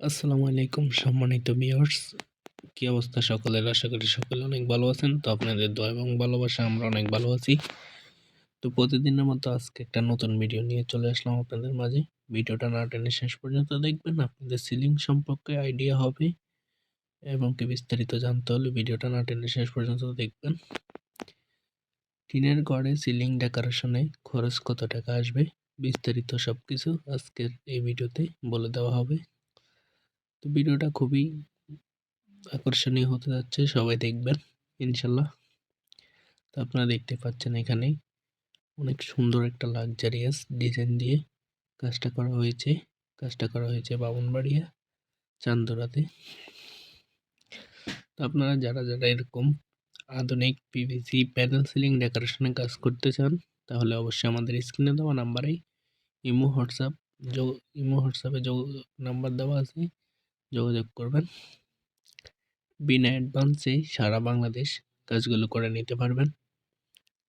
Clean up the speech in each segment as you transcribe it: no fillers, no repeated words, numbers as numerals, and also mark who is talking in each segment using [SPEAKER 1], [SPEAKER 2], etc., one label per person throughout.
[SPEAKER 1] আসসালামু আলাইকুম সম্মানিত ভিউয়ার্স, কি অবস্থা সকলের? আশা করি সকলে অনেক ভালো আছেন। তো আপনাদের দোয়া এবং ভালোবাসা আমরা অনেক ভালো আছি। তো প্রতিদিনের মতো আজকে একটা নতুন ভিডিও নিয়ে চলে আসলাম আপনাদের মাঝে। ভিডিওটা না টেনে শেষ পর্যন্ত দেখবেন, আপনাদের সিলিং সম্পর্কে আইডিয়া হবে এবং কি বিস্তারিত জানতে হলে ভিডিওটা না টেনে শেষ পর্যন্ত দেখবেন। টিনের ঘরে সিলিং ডেকোরেশনে খরচ কত টাকা আসবে, বিস্তারিত সবকিছু আজকের এই ভিডিওতে বলে দেওয়া হবে। তো ভিডিওটা খুবই আকর্ষণীয় হতে যাচ্ছে, সবাই দেখবেন ইনশাল্লাহ। তো আপনারা দেখতে পাচ্ছেন এখানে অনেক সুন্দর একটা লাক্সারিয়াস ডিজাইন দিয়ে কাজটা করা হয়েছে বামুনবাড়িয়া চান্দুরাতে। তো আপনারা যারা যারা এরকম আধুনিক পিভিসি প্যানেল সিলিং ডেকোরেশনে কাজ করতে চান, তাহলে অবশ্যই আমাদের স্ক্রিনে দেওয়া নাম্বারেই ইমো হোয়াটসঅ্যাপে নাম্বার দেওয়া আছে, যোগাযোগ করবেন। বিনা অ্যাডভান্সে সারা বাংলাদেশ কাজগুলো করে নিতে পারবেন।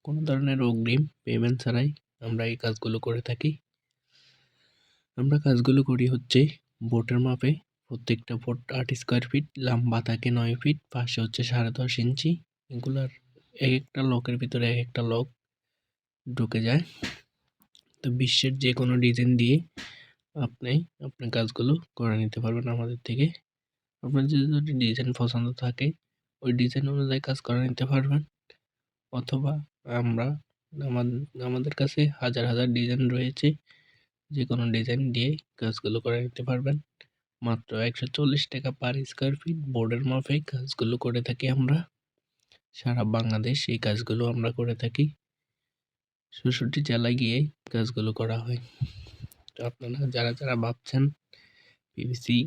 [SPEAKER 1] কোনো ধরনের অগ্রিম পেমেন্ট ছাড়াই আমরা এই কাজগুলো করে থাকি। আমরা কাজগুলো করি হচ্ছে বোটের মাপে। প্রত্যেকটা বোট 8 স্কোয়ার ফিট, লম্বা থাকে 9 ফিট, পাশে হচ্ছে 10.5 ইঞ্চি। এগুলার এক একটা লকের ভিতরে এক একটা লক ঢুকে যায়। তো বিশ্বের যে কোনো ডিজাইন দিয়ে আপনি আপনার কাজগুলো করে নিতে পারবেন আমাদের থেকে। আপনার যদি ডিজাইন পছন্দ থাকে ওই ডিজাইন অনুযায়ী কাজ করে নিতে পারবেন, অথবা আমরা আমাদের কাছে হাজার হাজার ডিজাইন রয়েছে, যে কোনো ডিজাইন দিয়ে কাজগুলো করে নিতে পারবেন। মাত্র 140 টাকা পার স্কোয়ার ফিট বোর্ডের মাপে কাজগুলো করে থাকি আমরা। সারা বাংলাদেশ এই কাজগুলো আমরা করে থাকি। ৬৬ জেলায় গিয়ে কাজগুলো করা হয়। তো আপনারা যারা যারা ভাবছেন পিভিসি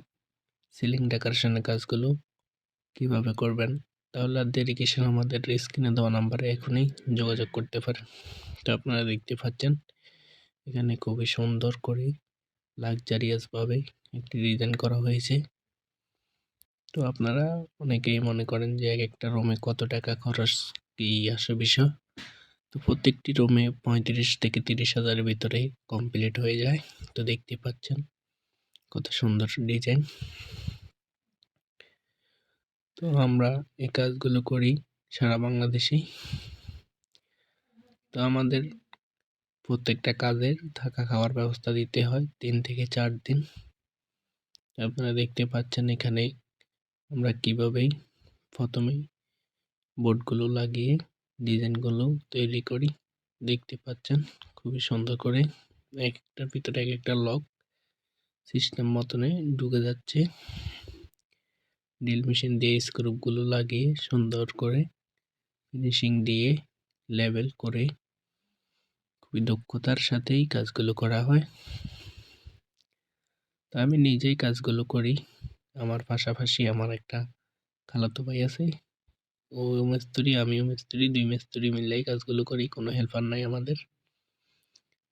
[SPEAKER 1] সিলিং ডেকোরেশনের কাজগুলো কিভাবে করবেন, তাহলে আর দেরি কিসের, আমাদের স্ক্রিনে দেওয়া নাম্বারে এখনই যোগাযোগ করতে পারেন। তো আপনারা দেখতে পাচ্ছেন এখানে খুবই সুন্দর করে লাক্সারিয়াস ভাবে একটি ডিজাইন করা হয়েছে। তো আপনারা অনেকেই মনে করেন যে এক একটা রুমে কত টাকা খরচ, কি আসে বিষয়। তো প্রত্যেকটি রুমে 35 থেকে 30 হাজারের ভিতরে কমপ্লিট হয়ে যায়। তো দেখতে পাচ্ছেন কত সুন্দর ডিজাইন। তো আমরা এই কাজগুলো করি সারা বাংলাদেশে। তো আমাদের প্রত্যেকটা কাজের থাকা খাওয়ার ব্যবস্থা দিতে হয় 3 থেকে 4 দিন। আপনারা দেখতে পাচ্ছেন এখানে আমরা কিভাবেই প্রথমেই বোর্ডগুলো লাগিয়ে ডিজাইনগুলো তৈরি করি। দেখতে পাচ্ছেন খুবই সুন্দর করে এক একটার ভিতরে এক একটা লক সিস্টেম মতনে ঢুকে যাচ্ছে। ড্রিল মেশিন দিয়ে স্ক্রুপগুলো লাগিয়ে সুন্দর করে ফিনিশিং দিয়ে লেবেল করে খুবই দক্ষতার সাথেই কাজগুলো করা হয়। তা আমি নিজেই কাজগুলো করি, আমার পাশাপাশি আমার একটা খালাতো ভাই আছে, ও মিস্ত্রি আমিও মিস্ত্রি, 2 মিস্ত্রি মিলেই কাজগুলো করি, কোনো হেল্পার নাই আমাদের।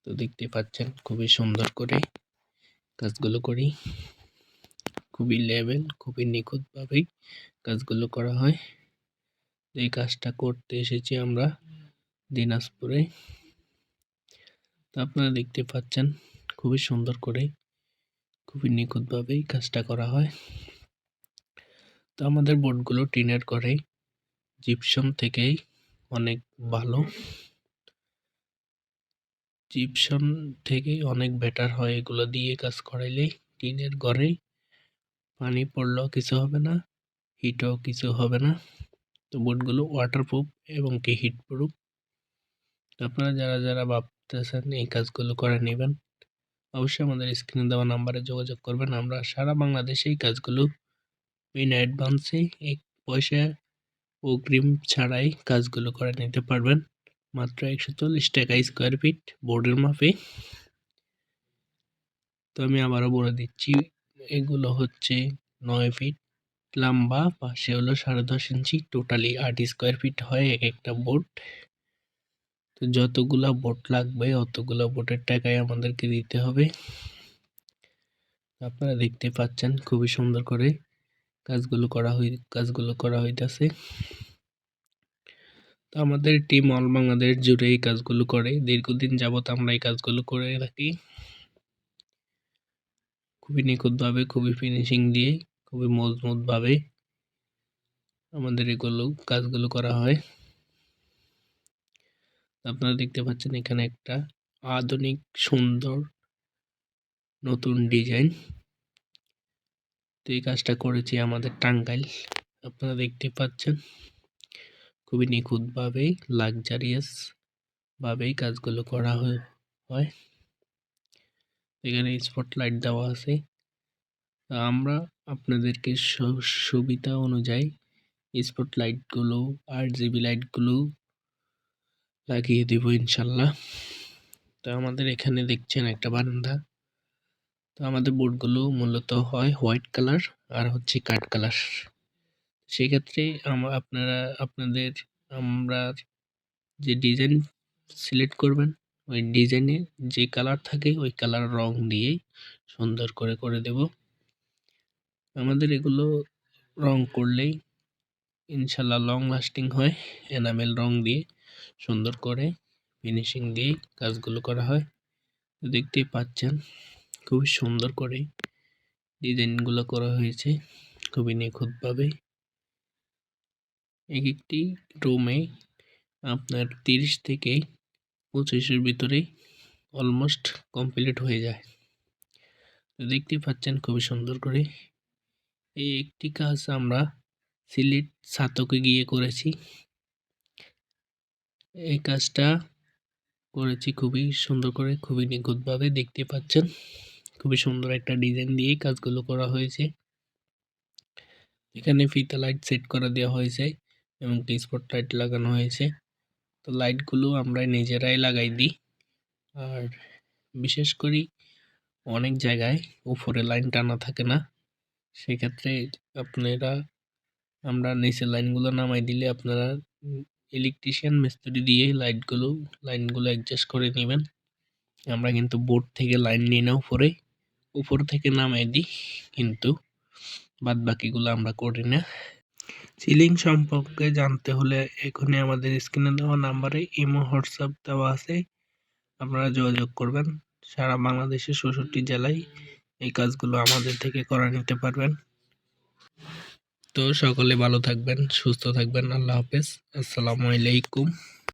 [SPEAKER 1] তো দেখতে পাচ্ছেন খুবই সুন্দর করে কাজগুলো করি, খুবই লেভেল খুবই নিখুঁতভাবেই কাজগুলো করা হয়। এই কাজটা করতে এসেছি আমরা দিনাজপুরে। তো আপনারা দেখতে পাচ্ছেন খুবই সুন্দর করে খুবই নিখুঁতভাবেই কাজটা করা হয়। তো আমাদের বোর্ডগুলো টিনের করে জিপসাম থেকেই অনেক ভালো, জিপসাম থেকেই অনেক বেটার হয়। এগুলো দিয়ে কাজ করাইলেই টিনের ঘরে পানি পড়লেও কিছু হবে না, হিটও কিছু হবে না। তো বোর্ডগুলো ওয়াটারপ্রুফ এবং কি হিট প্রুফ। আপনারা যারা যারা ভাবতেছেন এই কাজগুলো করে নেবেন, অবশ্যই আমাদের স্ক্রিনে দেওয়া নাম্বারে যোগাযোগ করবেন। আমরা সারা বাংলাদেশে এই কাজগুলো বিনা অ্যাডভান্সে এক পয়সা অগ্রিম ছাড়াই কাজগুলো করে নিতে পারবেন। মাত্র 140 টাকা স্কোয়ার ফিট বোর্ডের মাপে। তো আমি আবারও বলে দিচ্ছি, এগুলো হচ্ছে 9 ফিট লম্বা, পাশে হলো 10.5 ইঞ্চি, টোটালি 8 স্কোয়ার ফিট হয় এক একটা বোর্ড। তো যতগুলা বোট লাগবে অতগুলা বোটের টাকাই আমাদেরকে দিতে হবে। আপনারা দেখতে পাচ্ছেন খুবই সুন্দর করে কাজগুলো করা হইতাছে। তো আমাদের টিম অল বাংলাদেশ জুড়ে এই কাজগুলো করে, দীর্ঘদিন যাবত আমরা এই কাজগুলো করে থাকি। খুবই নিখুঁতভাবে, খুবই ফিনিশিং দিয়ে, খুবই মজবুতভাবে আমাদের এগুলো কাজগুলো করা হয়। আপনারা দেখতে পাচ্ছেন এখানে একটা আধুনিক সুন্দর নতুন ডিজাইন। তো এই কাজটা করেছি আমাদের টাঙ্গাইল। আপনারা দেখতে পাচ্ছেন খুবই নিখুঁতভাবে, লাক্সারিয়াস ভাবেই কাজগুলো করা হয়। এখানে স্পটলাইট দেওয়া আছে। আমরা আপনাদেরকে সুবিধা অনুযায়ী স্পটলাইটগুলো, RGB লাইটগুলো লাগিয়ে দেব ইনশাল্লাহ। তো আমাদের এখানে দেখছেন একটা বারান্দা। তো আমাদের বোর্ডগুলো মূলত হয় হোয়াইট কালার আর হচ্ছে কাঠ কালার। সেক্ষেত্রে আমরা যে ডিজাইন সিলেক্ট করবেন, ওই ডিজাইনে যে কালার থাকে ওই কালার রং দিয়েই সুন্দর করে দেব। আমাদের এগুলো রং করলেই ইনশাল্লাহ লং লাস্টিং হয়। এনামেল রং দিয়ে সুন্দর করে ফিনিশিং দিয়ে কাজগুলো করা হয়। দেখতেই পাচ্ছেন খুবই সুন্দর করে ডিজাইনগুলো করা হয়েছে, খুবই নিখুঁতভাবে। এক একটি রুমে আপনার 30 থেকে 25-এর ভিতরে অলমোস্ট কমপ্লিট হয়ে যায়। তো দেখতেই পাচ্ছেন খুবই সুন্দর করে। এই একটি কাজ আমরা সিলেট ছাতকে গিয়ে করেছি। এই কাজটা করেছি খুবই সুন্দর করে, খুবই নিখুঁতভাবে। দেখতে পাচ্ছেন খুবই সুন্দর একটা ডিজাইন দিয়ে কাজগুলো করা হয়েছে। এখানে ফিতা লাইট সেট করে দেওয়া হয়েছে এবং স্পট লাইট লাগানো হয়েছে। তো লাইটগুলো আমরা নিজেরাই লাগাই দিই। আর বিশেষ করে অনেক জায়গায় উপরে লাইন টানা থাকে না, সেক্ষেত্রে আমরা নিচে লাইনগুলো নামাই দিলে আপনারা ইলেকট্রিশিয়ান মিস্ত্রি দিয়ে লাইনগুলো অ্যাডজাস্ট করে নেবেন। আমরা কিন্তু বোর্ড থেকে লাইন নিয়ে না উপর থেকে নামাই দিই, কিন্তু বাদ বাকিগুলো আমরা করি না। সিলিং সম্পর্কে জানতে হলে এখনই আমাদের স্ক্রিনে দেওয়া নাম্বারে ইমো হোয়াটসঅ্যাপ দেওয়া আছে, আপনারা যোগাযোগ করবেন। সারা বাংলাদেশের ৬৬ জেলায় এই কাজগুলো আমাদের থেকে করা নিতে পারবেন। তো সকলে ভালো থাকবেন, সুস্থ থাকবেন। আল্লাহ হাফেজ। আসসালামু আলাইকুম।